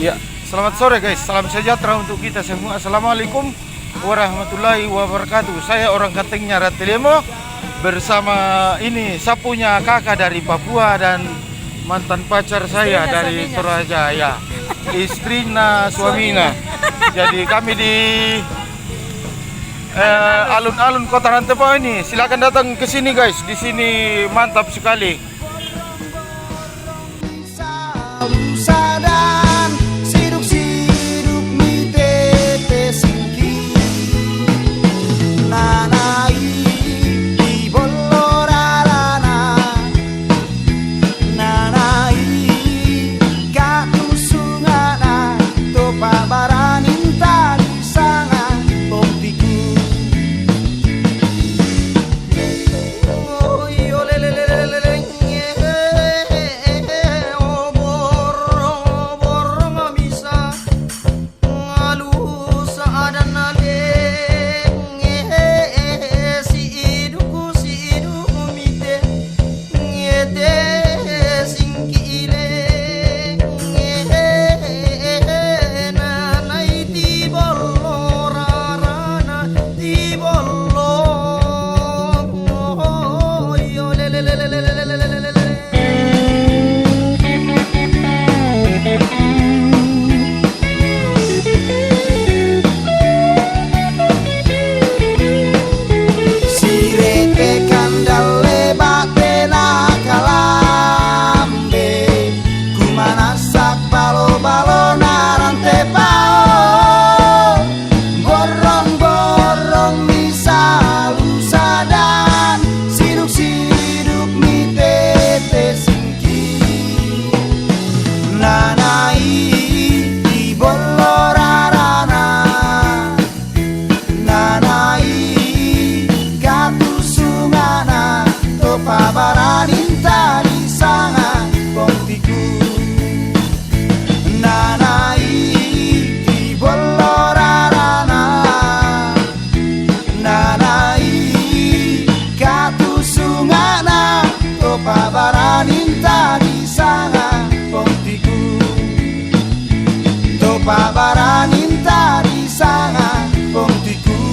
Ya, selamat sore guys. Salam sejahtera untuk kita semua. Assalamualaikum warahmatullahi wabarakatuh. Saya orang Katengnya Ratilemo bersama ini sapunya kakak dari Papua dan mantan pacar saya dari Toraja ya. Istrina suamina. Jadi kami di alun-alun Kota Rantepao ini. Silakan datang ke sini guys. Di sini mantap sekali. Pabaraninta di sana pontiku.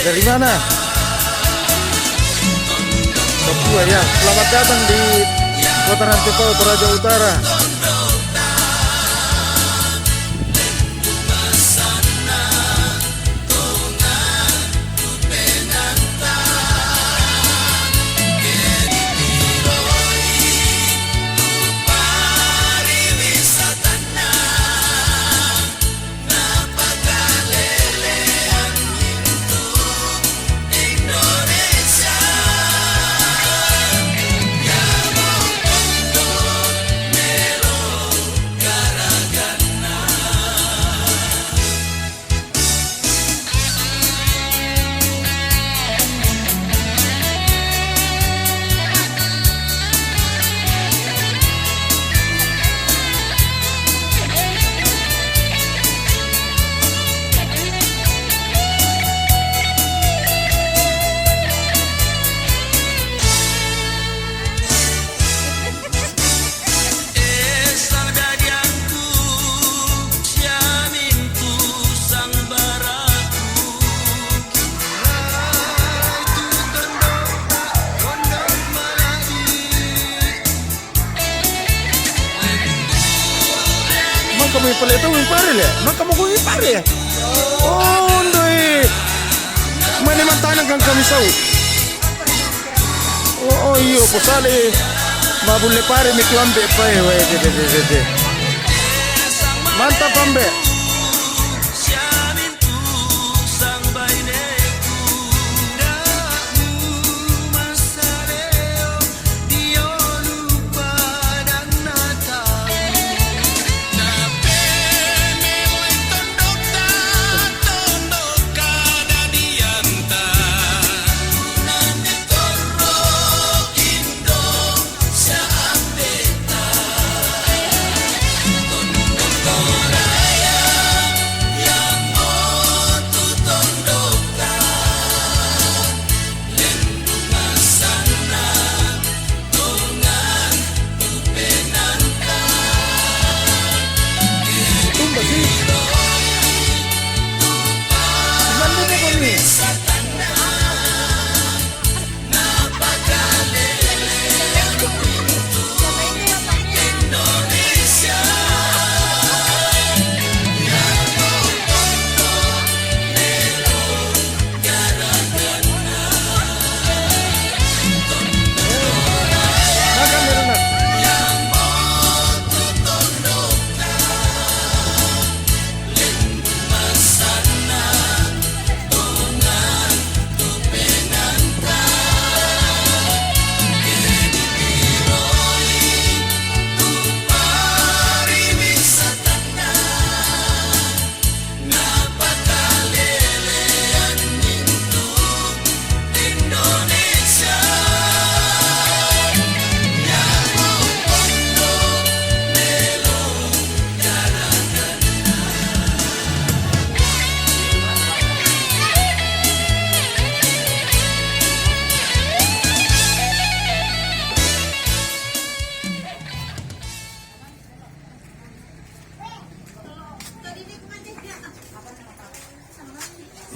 Dari mana? Papua ya. Selamat datang di Kota Rantepao, Toraja Utara. Indonesia. mi paleto mi pare le. Maka mo ko mi pare. Oh, ndoi. Mane mantanang kang kami sau. Oh, iyo po sale. Mabulle pare mi klambe pa de. Mantap pambe.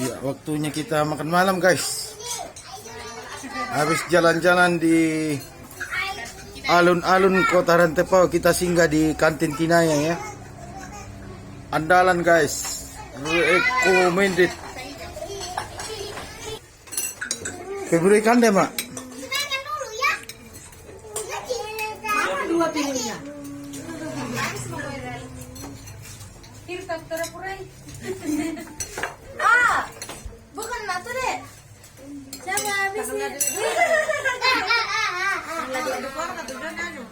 Ya, waktunya kita makan malam, guys. Habis jalan-jalan di alun-alun Kota Rantepao, kita singgah di kantin Kinaya ya. Andalan, guys. Recommended. Februari kan deh, Mak. Mana dua piringnya? Ah, bukan natu deh. Jangan habis nih. Lagi ada orang atau udah nanu?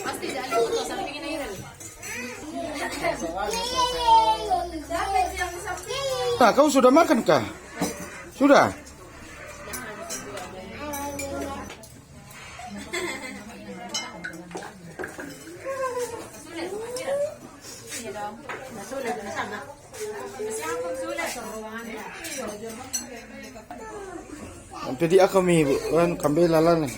Pasti ada foto sampingin aja. Nah, kau sudah makan kah? Sudah? Jadi aku mi kan kambing lalan.